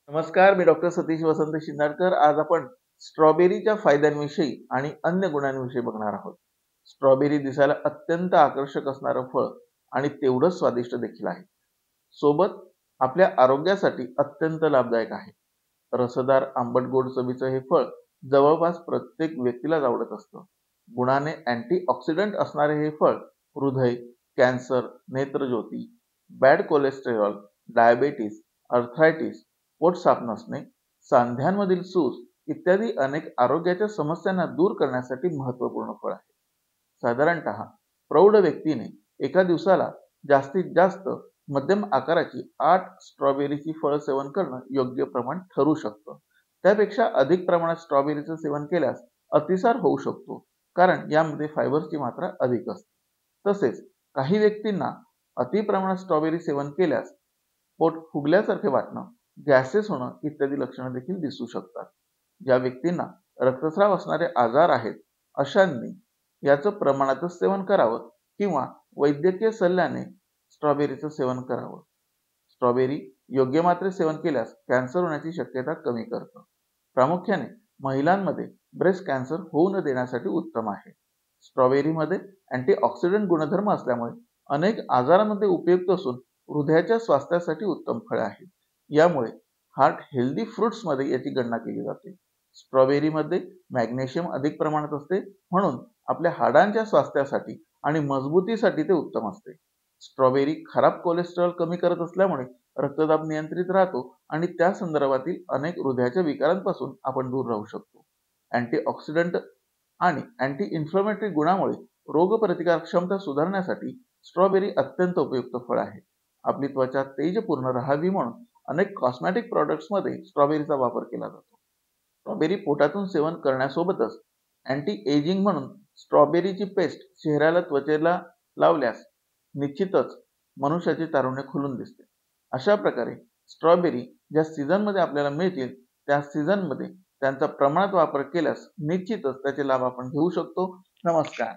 नमस्कार, मी डॉक्टर सतीश वसंत शिंदाडकर. आज आपण स्ट्रॉबेरीच्या फायद्यांविषयी आणि अन्य गुणांविषयी बघणार आहोत. स्ट्रॉबेरी दिसायला अत्यंत आकर्षक असणारं फळ आणि तेवढंच स्वादिष्ट देखील आहे. सोबत आपल्या आरोग्यासाठी अत्यंत लाभदायक आहे. रसदार आंबट गोड चवीचं हे फळ जवळपास प्रत्येक व्यक्तीलाच आवडत असतं. गुणाने अँटीऑक्सिडंट असणारे हे फळ हृदय, कॅन्सर, नेत्रज्योती, बॅड कोलेस्टेरॉल, डायबेटीस, अर्थरायटिस, पोट साफ नसणे, सांध्यांमधील सूज इत्यादी अनेक आरोग्याच्या समस्यांना दूर करण्यासाठी महत्त्वपूर्ण फळ आहे. साधारणतः प्रौढ व्यक्तीने एका दिवसाला जास्तीत जास्त मध्यम आकाराची 8 स्ट्रॉबेरीची फळ सेवन करणं योग्य प्रमाण ठरू शकतं. त्यापेक्षा अधिक प्रमाणात स्ट्रॉबेरीचं सेवन केल्यास अतिसार होऊ शकतो, कारण यामध्ये फायबरची मात्रा अधिक असते. तसेच काही व्यक्तींना अति प्रमाणात स्ट्रॉबेरी सेवन केल्यास पोट फुगल्यासारखे वाटणं, गॅसेस होणं इत्यादी लक्षणं देखील दिसू शकतात. ज्या व्यक्तींना रक्तस्राव असणारे आजार आहेत, अशांनी याचं प्रमाणातच सेवन करावं किंवा वैद्यकीय सल्ल्याने स्ट्रॉबेरीचं सेवन करावं. स्ट्रॉबेरी योग्य मात्रेत सेवन केल्यास कॅन्सर होण्याची शक्यता कमी करतं. प्रामुख्याने महिलांमध्ये ब्रेस्ट कॅन्सर होऊ न देण्यासाठी उत्तम आहे. स्ट्रॉबेरीमध्ये अँटीऑक्सिडंट गुणधर्म असल्यामुळे अनेक आजारांमध्ये उपयुक्त असून हृदयाच्या स्वास्थ्यासाठी उत्तम फळ आहे. यामुळे हार्ट हेल्दी फ्रुट्समध्ये याची गणना केली जाते. स्ट्रॉबेरीमध्ये मॅग्नेशियम अधिक प्रमाणात असते, म्हणून आपल्या हाडांच्या स्वास्थ्यासाठी आणि मजबूतीसाठी ते उत्तम असते. स्ट्रॉबेरी खराब कोलेस्टेरॉल कमी करत असल्यामुळे रक्तदाब नियंत्रित राहतो आणि त्या संदर्भातील अनेक हृदयाच्या विकारांपासून आपण दूर राहू शकतो. अँटीऑक्सिडंट आणि अँटी इन्फ्लेमेटरी गुणामुळे रोगप्रतिकारक क्षमता सुधारण्यासाठी स्ट्रॉबेरी अत्यंत उपयुक्त फळ आहे. आपली त्वचा तेजपूर्ण राहावी म्हणून अनेक कॉस्मेटिक प्रॉडक्ट्समध्ये स्ट्रॉबेरीचा वापर केला जातो. स्ट्रॉबेरी पोटातून सेवन करण्यासोबतच अँटी एजिंग म्हणून स्ट्रॉबेरीची पेस्ट चेहऱ्याला त्वचेला लावल्यास निश्चितच मनुष्याचे तारुण्य खुलून दिसते. अशा प्रकारे स्ट्रॉबेरी ज्या सीझनमध्ये आपल्याला मिळतील त्या सीझनमध्ये त्यांचा प्रमाणात वापर केल्यास निश्चितच त्याचे लाभ आपण घेऊ शकतो. नमस्कार.